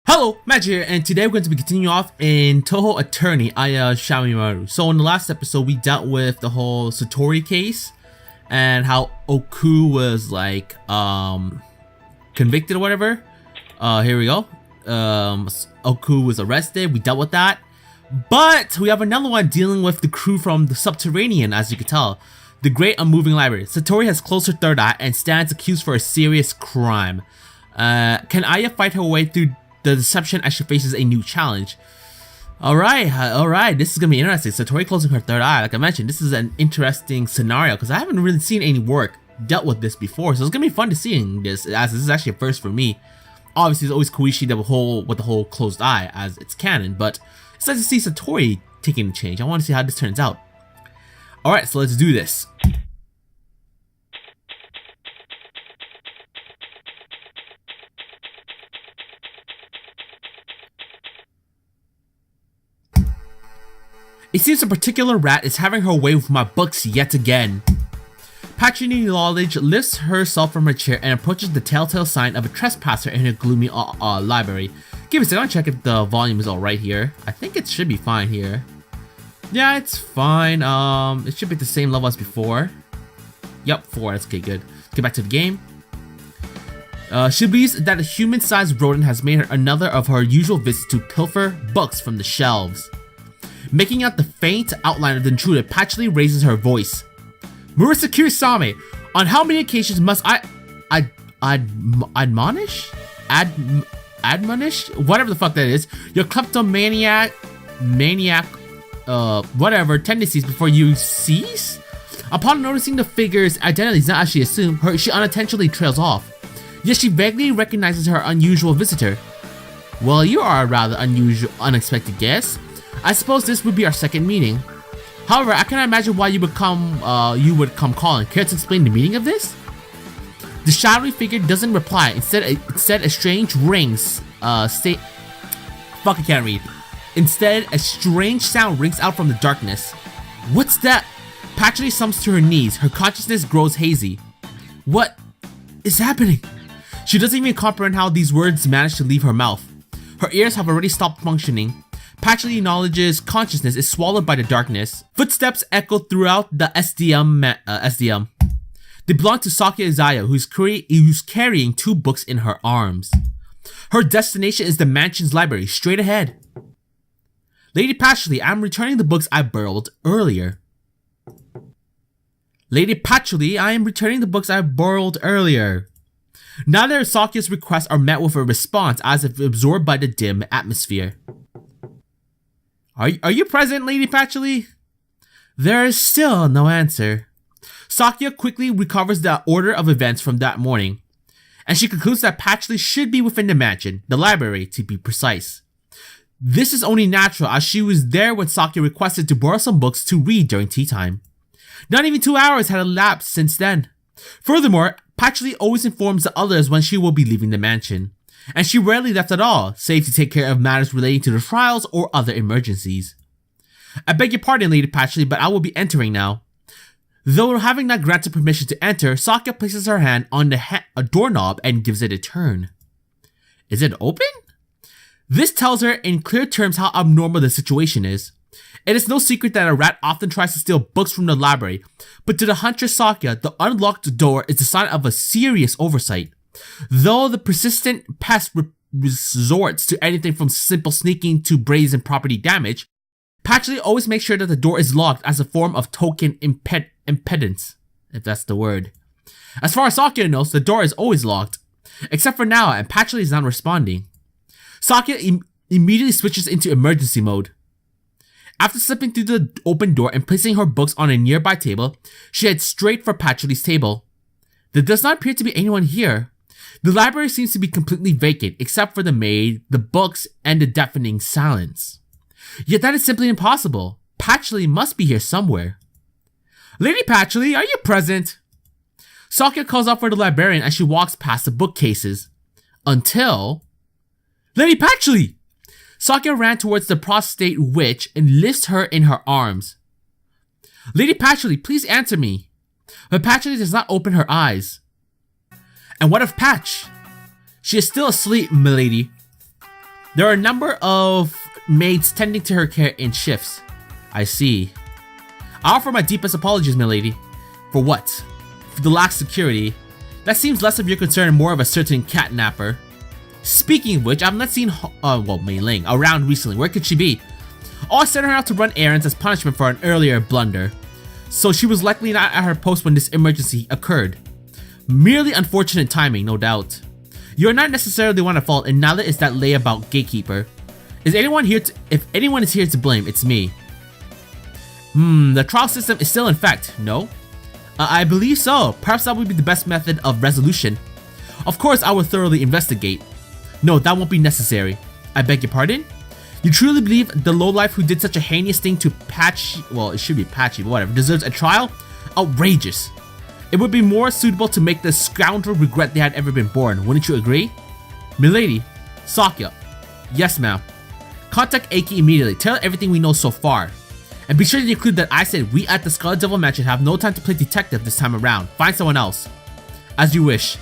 Hello, Magi here, and today we're going to be continuing off in Touhou Attorney, Shameimaru. So in the last episode, we dealt with the whole Satori case and how Oku was like convicted or whatever. Here we go. Oku was arrested. We dealt with that, but we have another one dealing with the crew from the subterranean. As you can tell, the Great Unmoving Library. Satori has closed her third eye and stands accused for a serious crime. Can Aya fight her way through the deception as she faces a new challenge? Alright, this is gonna be interesting. Satori closing her third eye, like I mentioned, this is an interesting scenario because I haven't really seen any work dealt with this before, so it's gonna be fun to see this, as this is actually a first for me. Obviously, it's always Koichi with the whole closed eye as it's canon, but it's nice to see Satori taking a change. I want to see how this turns out. Alright, so let's do this. It seems a particular rat is having her way with my books yet again. Patchouli knowledge lifts herself from her chair and approaches the telltale sign of a trespasser in her gloomy library. Give me a second, I'll check if the volume is alright here. I think it should be fine here. Yeah, it's fine. It should be the same level as before. Yep, 4, that's okay, good. Get back to the game. She believes that a human-sized rodent has made her another of her usual visits to pilfer books from the shelves. Making out the faint outline of the intruder, Patchouli raises her voice. Murasaki-sama, on how many occasions must I admonish? Admonish? Whatever the fuck that is. Your kleptomaniac, whatever, tendencies before you cease? Upon noticing the figure's identity is not as she assumed, she unintentionally trails off. Yet she vaguely recognizes her unusual visitor. Well, you are a rather unexpected guest. I suppose this would be our second meeting. However, I cannot imagine why you would come calling. Care to explain the meaning of this? The shadowy figure doesn't reply. Instead, a strange rings Fuck, I can't read. Instead, a strange sound rings out from the darkness. What's that? Patchouli sumps to her knees. Her consciousness grows hazy. What is happening? She doesn't even comprehend how these words manage to leave her mouth. Her ears have already stopped functioning. Patchouli acknowledges consciousness is swallowed by the darkness. Footsteps echo throughout the SDM. They belong to Sakia Izaya, who's carrying 2 books in her arms. Her destination is the mansion's library, straight ahead. Lady Patchouli, I'm returning the books I borrowed earlier. Lady Patchouli, I am returning the books I borrowed earlier. Neither of Sakia's requests are met with a response, as if absorbed by the dim atmosphere. Are you present, Lady Patchouli? There is still no answer. Sakia quickly recovers the order of events from that morning, and she concludes that Patchouli should be within the mansion, the library to be precise. This is only natural, as she was there when Sakia requested to borrow some books to read during tea time. Not even 2 hours had elapsed since then. Furthermore, Patchouli always informs the others when she will be leaving the mansion, and she rarely left at all, save to take care of matters relating to the trials or other emergencies. I beg your pardon, Lady Patchouli, but I will be entering now. Though having not granted permission to enter, Sakia places her hand on a doorknob and gives it a turn. Is it open? This tells her in clear terms how abnormal the situation is. It is no secret that a rat often tries to steal books from the library, but to the huntress Sakia, the unlocked door is the sign of a serious oversight. Though the persistent pest resorts to anything from simple sneaking to brazen property damage, Patchouli always makes sure that the door is locked as a form of token impedance, if that's the word. As far as Sakia knows, the door is always locked, except for now, and Patchouli is not responding. Sakia immediately switches into emergency mode. After slipping through the open door and placing her books on a nearby table, she heads straight for Patchouli's table. There does not appear to be anyone here. The library seems to be completely vacant, except for the maid, the books, and the deafening silence. Yet that is simply impossible. Patchouli must be here somewhere. Lady Patchouli, are you present? Sakia calls out for the librarian as she walks past the bookcases. Until... Lady Patchouli! Sakia ran towards the prostrate witch and lifts her in her arms. Lady Patchouli, please answer me. But Patchouli does not open her eyes. And what of Patch? She is still asleep, milady. There are a number of maids tending to her care in shifts. I see. I offer my deepest apologies, milady. For what? For the lack of security. That seems less of your concern and more of a certain catnapper. Speaking of which, I've not seen Mei Ling around recently. Where could she be? Oh, I sent her out to run errands as punishment for an earlier blunder. So she was likely not at her post when this emergency occurred. Merely unfortunate timing, no doubt. You're not necessarily the one at fault, and neither is that layabout gatekeeper. If anyone is here to blame, it's me. The trial system is still in effect, no? I believe so. Perhaps that would be the best method of resolution. Of course, I will thoroughly investigate. No, that won't be necessary. I beg your pardon? You truly believe the lowlife who did such a heinous thing to it should be Patchy, but whatever, deserves a trial? Outrageous. It would be more suitable to make the scoundrel regret they had ever been born, wouldn't you agree? Milady, Sakya. Yes, ma'am. Contact Aki immediately. Tell her everything we know so far. And be sure to include that I said we at the Scarlet Devil Mansion have no time to play detective this time around. Find someone else. As you wish.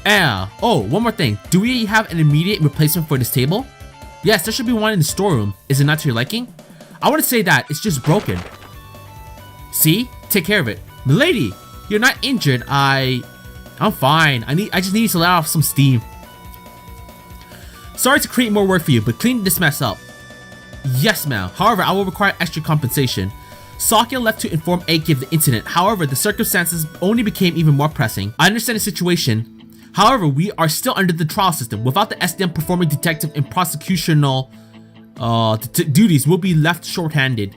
Oh, one more thing. Do we have an immediate replacement for this table? Yes, there should be one in the storeroom. Is it not to your liking? I wouldn't say that. It's just broken. See? Take care of it. Milady, you're not injured. I'm fine. I just need to let off some steam. Sorry to create more work for you, but clean this mess up. Yes, ma'am. However, I will require extra compensation. Sakya left to inform Aki of the incident. However, the circumstances only became even more pressing. I understand the situation. However, we are still under the trial system. Without the SDM performing detective and prosecutional duties, we'll be left short-handed.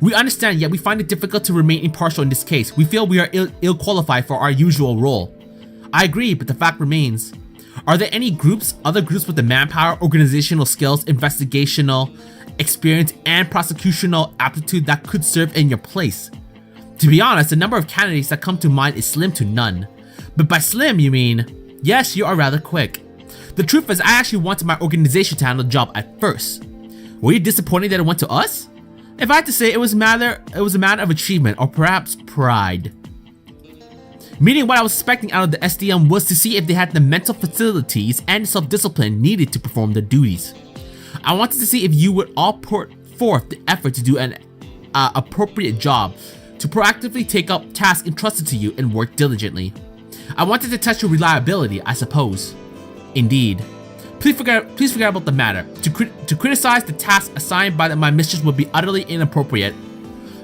We understand, yet we find it difficult to remain impartial in this case. We feel we are ill-qualified for our usual role. I agree, but the fact remains. Are there any other groups with the manpower, organizational skills, investigational experience, and prosecutional aptitude that could serve in your place? To be honest, the number of candidates that come to mind is slim to none. But by slim, you mean... Yes, you are rather quick. The truth is, I actually wanted my organization to handle the job at first. Were you disappointed that it went to us? If I had to say, it was a matter of achievement, or perhaps pride. Meaning what I was expecting out of the SDM was to see if they had the mental facilities and self-discipline needed to perform their duties. I wanted to see if you would all put forth the effort to do an appropriate job, to proactively take up tasks entrusted to you and work diligently. I wanted to test your reliability, I suppose. Indeed. Please forget about the matter. To criticize the task assigned by my mistress would be utterly inappropriate.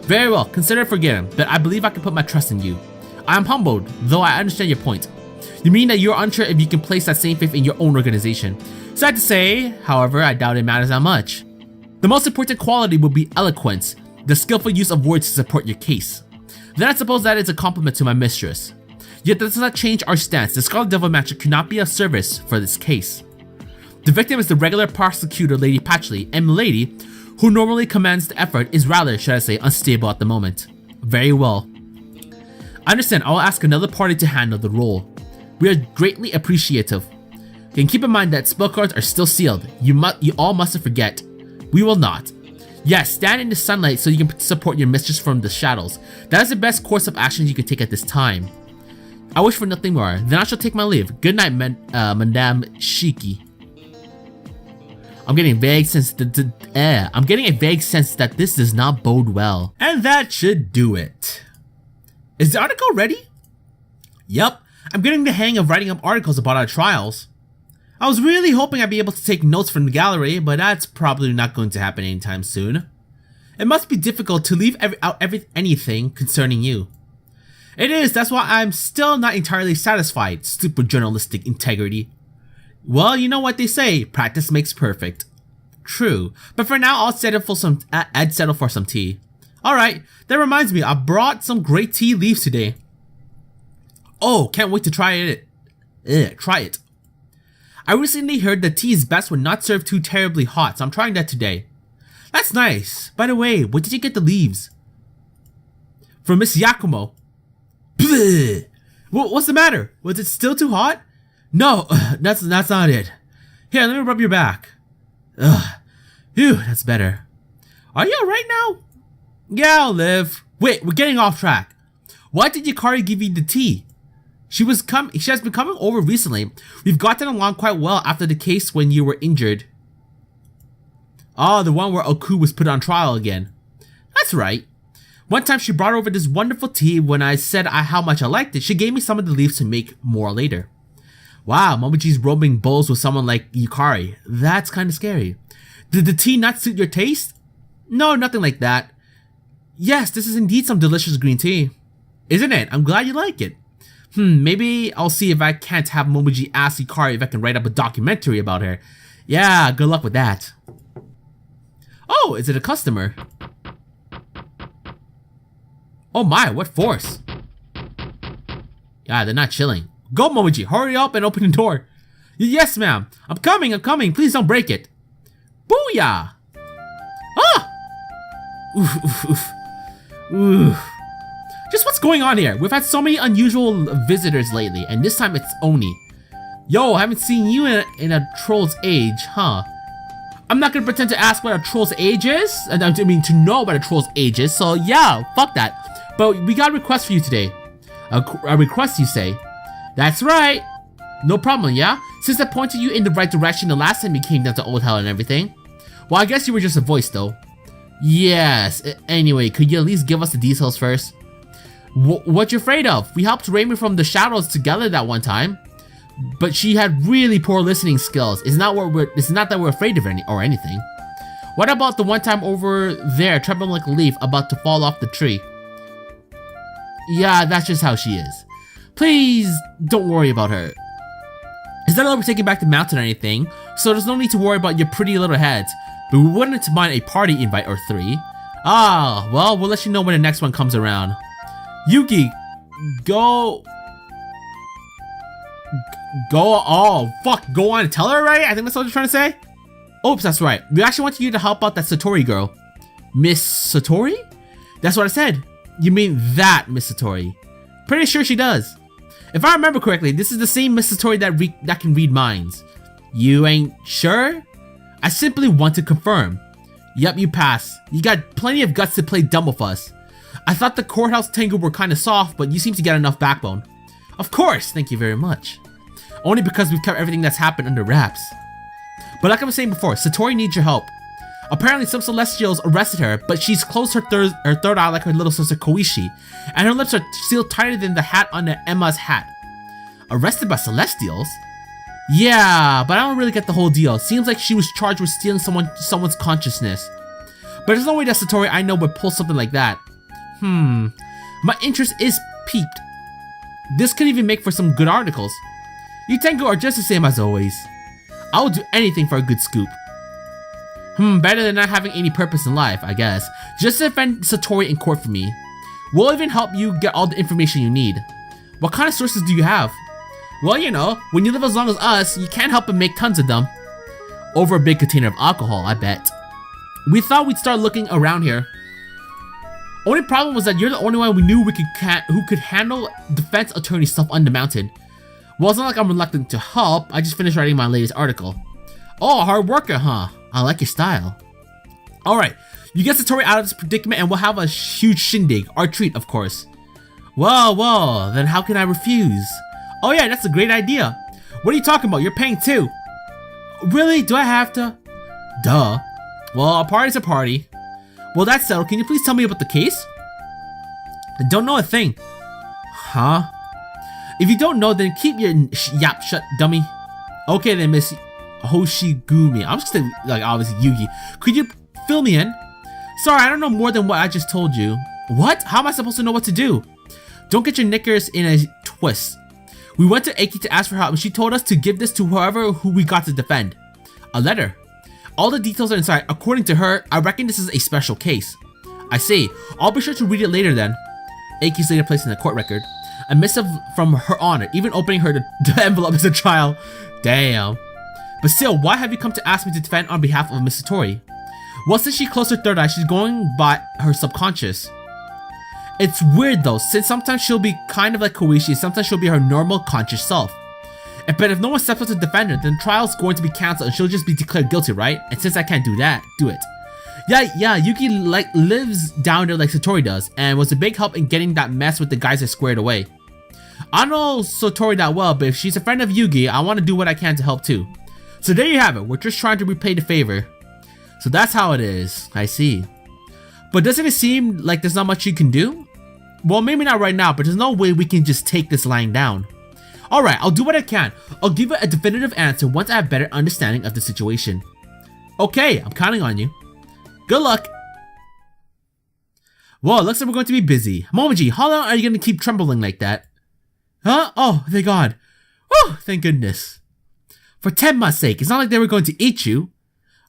Very well, consider it forgiven, but I believe I can put my trust in you. I am humbled, though I understand your point. You mean that you're unsure if you can place that same faith in your own organization. Sad to say, however, I doubt it matters that much. The most important quality would be eloquence, the skillful use of words to support your case. Then I suppose that is a compliment to my mistress. Yet that does not change our stance. The Scarlet Devil Mansion could not be of service for this case. The victim is the regular prosecutor, Lady Patchouli, and Milady, who normally commands the effort, is rather, should I say, unstable at the moment. Very well. I understand. I will ask another party to handle the role. We are greatly appreciative. And keep in mind that spell cards are still sealed. You all mustn't forget. We will not. Yes, stand in the sunlight so you can support your mistress from the shadows. That is the best course of action you can take at this time. I wish for nothing more. Then I shall take my leave. Good night, Madame Shiki. I'm getting a vague sense that this does not bode well. And that should do it. Is the article ready? Yep. I'm getting the hang of writing up articles about our trials. I was really hoping I'd be able to take notes from the gallery, but that's probably not going to happen anytime soon. It must be difficult to leave out anything concerning you. It is, that's why I'm still not entirely satisfied, stupid journalistic integrity. Well, you know what they say, practice makes perfect. True, but for now I'll settle for some tea. Alright, that reminds me, I brought some great tea leaves today. Oh, can't wait to try it. Try it. I recently heard that tea is best when not served too terribly hot, so I'm trying that today. That's nice. By the way, where did you get the leaves? From Miss Yakumo. Bleh. What's the matter? Was it still too hot? No, that's not it. Here, let me rub your back. Ugh. Phew, that's better. Are you alright now? Yeah, I'll live. Wait, we're getting off track. Why did Yukari give you the tea? She has been coming over recently. We've gotten along quite well after the case when you were injured. Oh, the one where Oku was put on trial again. That's right. One time she brought over this wonderful tea. When I said how much I liked it, she gave me some of the leaves to make more later. Wow, Momoji's rubbing bowls with someone like Yukari. That's kind of scary. Did the tea not suit your taste? No, nothing like that. Yes, this is indeed some delicious green tea. Isn't it? I'm glad you like it. Maybe I'll see if I can't have Momoji ask Yukari if I can write up a documentary about her. Yeah, good luck with that. Oh, is it a customer? Oh my, what force? Yeah, they're not chilling. Go, Momoji, hurry up and open the door. Yes, ma'am. I'm coming. Please don't break it. Booyah! Ah! Oof, oof, oof. Oof. Just what's going on here? We've had so many unusual visitors lately, and this time it's Oni. Yo, I haven't seen you in a troll's age, huh? I'm not gonna pretend to ask what a troll's age is. I mean, to know what a troll's age is, so yeah, fuck that. But we got a request for you today. A request, you say? That's right. No problem, yeah? Since I pointed you in the right direction the last time you came down to Old Hell and everything. Well, I guess you were just a voice, though. Yes. Anyway, could you at least give us the details first? What you afraid of? We helped Yarormyr from the shadows together that one time. But she had really poor listening skills. It's not that we're afraid of anything. What about the one time over there, trembling like a leaf about to fall off the tree? Yeah, that's just how she is. Please don't worry about her. It's not like we're taking back the mountain or anything, so there's no need to worry about your pretty little heads. But we wouldn't mind a party invite or 3. Ah, well, we'll let you know when the next one comes around. Yuki, go, oh, fuck, go on and tell her, right? I think that's what you're trying to say. Oops, that's right. We actually want you to help out that Satori girl. Miss Satori? That's what I said. You mean that Miss Satori? Pretty sure she does. If I remember correctly, this is the same Miss Satori that can read minds. You ain't sure? I simply want to confirm. Yep, you pass. You got plenty of guts to play dumb with us. I thought the courthouse tango were kinda soft, but you seem to get enough backbone. Of course, thank you very much. Only because we've kept everything that's happened under wraps. But like I was saying before, Satori needs your help. Apparently some Celestials arrested her, but she's closed her third eye like her little sister Koishi, and her lips are sealed tighter than the hat on Emma's hat. Arrested by Celestials? Yeah, but I don't really get the whole deal. Seems like she was charged with stealing someone's consciousness. But there's no way that Satori I know would pull something like that. My interest is piqued. This could even make for some good articles. You Tengu are just the same as always. I will do anything for a good scoop. Better than not having any purpose in life, I guess. Just defend Satori in court for me. We'll even help you get all the information you need. What kind of sources do you have? Well, you know, when you live as long as us, you can't help but make tons of them. Over a big container of alcohol, I bet. We thought we'd start looking around here. Only problem was that you're the only one we knew who could handle defense attorney stuff on the mountain. Well, it's not like I'm reluctant to help. I just finished writing my latest article. Oh, a hard worker, huh? I like your style. Alright, you get Satori out of this predicament and we'll have a huge shindig. Our treat, of course. Well, then how can I refuse? Oh yeah, that's a great idea. What are you talking about? You're paying too. Really? Do I have to? Duh. Well, a party's a party. Well, that's settled. Can you please tell me about the case? I don't know a thing. Huh? If you don't know, then keep your yap shut, dummy. Okay then, Miss Hoshigumi. I'm just gonna, like, obviously Yugi. Could you fill me in? Sorry, I don't know more than what I just told you. What? How am I supposed to know what to do? Don't get your knickers in a twist. We went to Eiki to ask for help and she told us to give this to who we got to defend. A letter. All the details are inside. According to her, I reckon this is a special case. I see. I'll be sure to read it later then. Eiki's later placed in the court record. A missive from her honor, even opening her the envelope as a child. Damn. But still, why have you come to ask me to defend on behalf of Miss Satori? Well, since she closed her third eye, she's going by her subconscious. It's weird though, since sometimes she'll be kind of like Koishi, sometimes she'll be her normal conscious self. But if no one steps up to defend her, then the trial's going to be cancelled and she'll just be declared guilty, right? And since I can't do that, do it. Yeah, Yuki lives down there like Satori does, and was a big help in getting that mess with the guys that squared away. I don't know Satori that well, but if she's a friend of Yugi, I want to do what I can to help too. So there you have it, we're just trying to repay the favor. So that's how it is. I see. But doesn't it seem like there's not much you can do? Well, maybe not right now, but there's no way we can just take this lying down. Alright, I'll do what I can. I'll give it a definitive answer once I have better understanding of the situation. Okay, I'm counting on you. Good luck. Well, it looks like we're going to be busy. Magi, how long are you going to keep trembling like that? Huh? Oh, thank God. Oh, thank goodness. For Tenma's sake, it's not like they were going to eat you.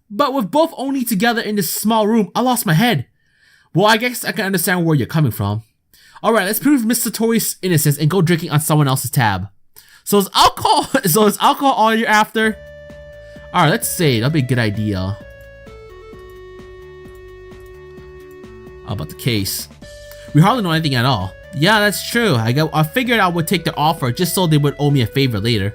But with both only together in this small room, I lost my head. Well, I guess I can understand where you're coming from. Alright, let's prove Miss Satori's innocence and go drinking on someone else's tab. So is alcohol all you're after? Alright, let's see. That'll be a good idea. How about the case? We hardly know anything at all. Yeah, that's true. I figured I would take their offer just so they would owe me a favor later.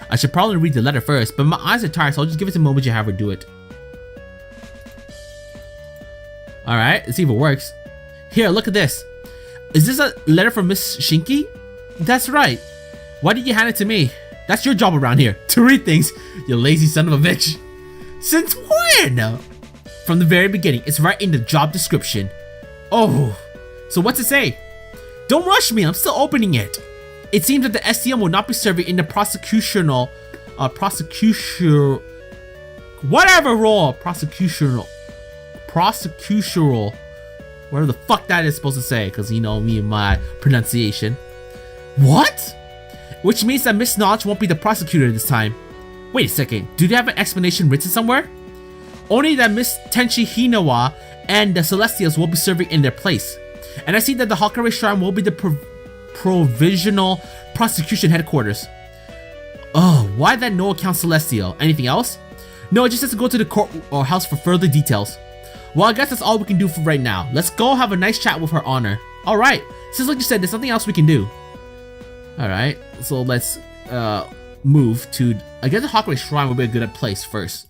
I should probably read the letter first, but my eyes are tired, so I'll just give it a moment to have her do it. Alright, let's see if it works. Here, look at this. Is this a letter from Miss Shinki? That's right. Why did you hand it to me? That's your job around here, to read things, you lazy son of a bitch. Since when? From the very beginning, it's right in the job description. Oh, so what's it say? Don't rush me, I'm still opening it. It seems that the STM will not be serving in the prosecutional, whatever the fuck that is supposed to say, because you know me and my pronunciation. What? Which means that Miss Knowledge won't be the prosecutor this time. Wait a second, do they have an explanation written somewhere? Only that Miss Tenchi Hinawa and the Celestials will be serving in their place. And I see that the Hakare Shrine will be the provisional prosecution headquarters. Oh, why that no account Celestial? Anything else? No, it just has to go to the court or house for further details. Well, I guess that's all we can do for right now. Let's go have a nice chat with her honor. Alright, since like you said, there's something else we can do. Alright, so let's move to, I guess the Hakare Shrine will be a good place first.